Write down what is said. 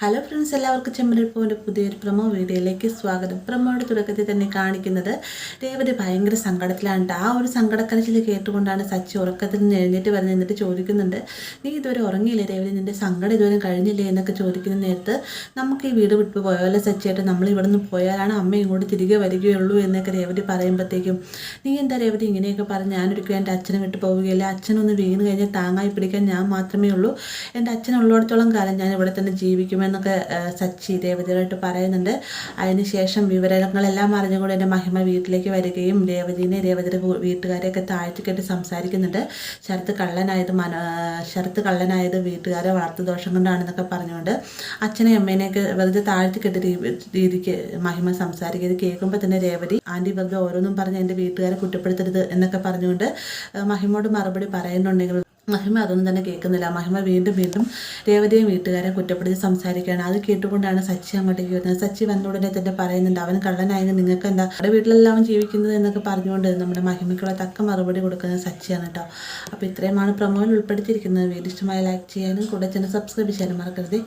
Hello friends, എല്ലാവർക്കും ചെമ്മരിപ്പൂവിൻ്റെ പുതിയൊരു promo വീഡിയോയിലേക്ക് സ്വാഗതം. പ്രൊമോയുടെ തുടക്കത്തിൽ തന്നെ കാണിക്കുന്നത് രേവതി ഭയങ്കര സങ്കടത്തിലാണ്. ആ ഒരു സങ്കടക്കരച്ചിൽ കേട്ടുകൊണ്ടാണ് സച്ചി ഉറക്കത്തിൽ നിന്ന് എഴുന്നേറ്റ് വരുന്നത്. എന്നിട്ട് ചോദിക്കുന്നുണ്ട്, നീ ഇതുവരെ ഉറങ്ങിയില്ലേ രേവതി, നിൻ്റെ സങ്കടം ഇതുവരെ കഴിഞ്ഞില്ലേ എന്നൊക്കെ ചോദിക്കുന്ന നേരത്ത്, നമുക്ക് ഈ വീട് വിട്ടു പോയാലോ സച്ചിയായിട്ട്, നമ്മൾ ഇവിടെ നിന്ന് പോയാലാണ് അമ്മ ഇങ്ങോട്ട് തിരികെ വരികയുള്ളൂ എന്നൊക്കെ രേവതി പറയുമ്പോഴത്തേക്കും, നീ എന്താ രേവതി ഇങ്ങനെയൊക്കെ പറഞ്ഞ്, ഞാനൊരിക്കലും എൻ്റെ അച്ഛനെ വിട്ടു പോവുകയില്ല, അച്ഛനൊന്ന് വീണ് കഴിഞ്ഞാൽ താങ്ങായി പിടിക്കാൻ ഞാൻ മാത്രമേ ഉള്ളൂ, എൻ്റെ അച്ഛനുള്ളിടത്തോളം കാലം ഞാൻ ഇവിടെ തന്നെ ജീവിക്കുമെന്നൊക്കെ സച്ചി രേവതിയായിട്ട് പറയുന്നുണ്ട്. അതിനുശേഷം വിവരങ്ങളെല്ലാം അറിഞ്ഞുകൊണ്ട് എൻ്റെ മഹിമ വീട്ടിലേക്ക് വരികയും രേവതിയുടെ വീട്ടുകാരെയൊക്കെ താഴ്ത്തിക്കെട്ടി സംസാരിക്കുന്നുണ്ട്. ശരത്ത് കള്ളനായത് വീട്ടുകാരെ വളർത്തുദോഷം കൊണ്ടാണെന്നൊക്കെ പറഞ്ഞുകൊണ്ട് അച്ഛനെ അമ്മേനെയൊക്കെ വെറുതെ താഴ്ത്തിക്കെട്ടി രീതിക്ക് മഹിമ സംസാരിക്കുന്നത് കേൾക്കുമ്പോൾ തന്നെ രേവതി, ആൻറ്റി വെറുതെ ഓരോന്നും പറഞ്ഞ് എൻ്റെ വീട്ടുകാരെ കുറ്റപ്പെടുത്തരുത് എന്നൊക്കെ പറഞ്ഞുകൊണ്ട് മഹിമയോട് മറുപടി പറയുന്നുണ്ടെങ്കിൽ മഹിമ അതൊന്നും തന്നെ കേൾക്കുന്നില്ല. മഹിമ വീണ്ടും രേവതിയും വീട്ടുകാരെ കുറ്റപ്പെടുത്തി സംസാരിക്കുകയാണ്. അത് കേട്ടുകൊണ്ടാണ് സച്ചി അങ്ങോട്ടേക്ക് വരുന്നത്. സച്ചി വന്ന ഉടനെ തന്നെ പറയുന്നുണ്ട്, അവൻ കള്ളനായെങ്കിൽ നിങ്ങൾക്ക് എന്താ അവിടെ വീട്ടിലെല്ലാം ജീവിക്കുന്നത് എന്നൊക്കെ പറഞ്ഞുകൊണ്ട് നമ്മുടെ മഹിമയ്ക്കുള്ള തക്ക മറുപടി കൊടുക്കുന്നത് സച്ചിയാണ് കേട്ടോ. അപ്പോൾ ഇത്രയുമാണ് പ്രൊമോയിൽ ഉൾപ്പെടുത്തിയിരിക്കുന്നത്. വീഡിയോ ഇഷ്ടമായി ലൈക്ക് ചെയ്യാനും കൂടെ സബ്സ്ക്രൈബ് ചെയ്യാനും മറക്കരുത്.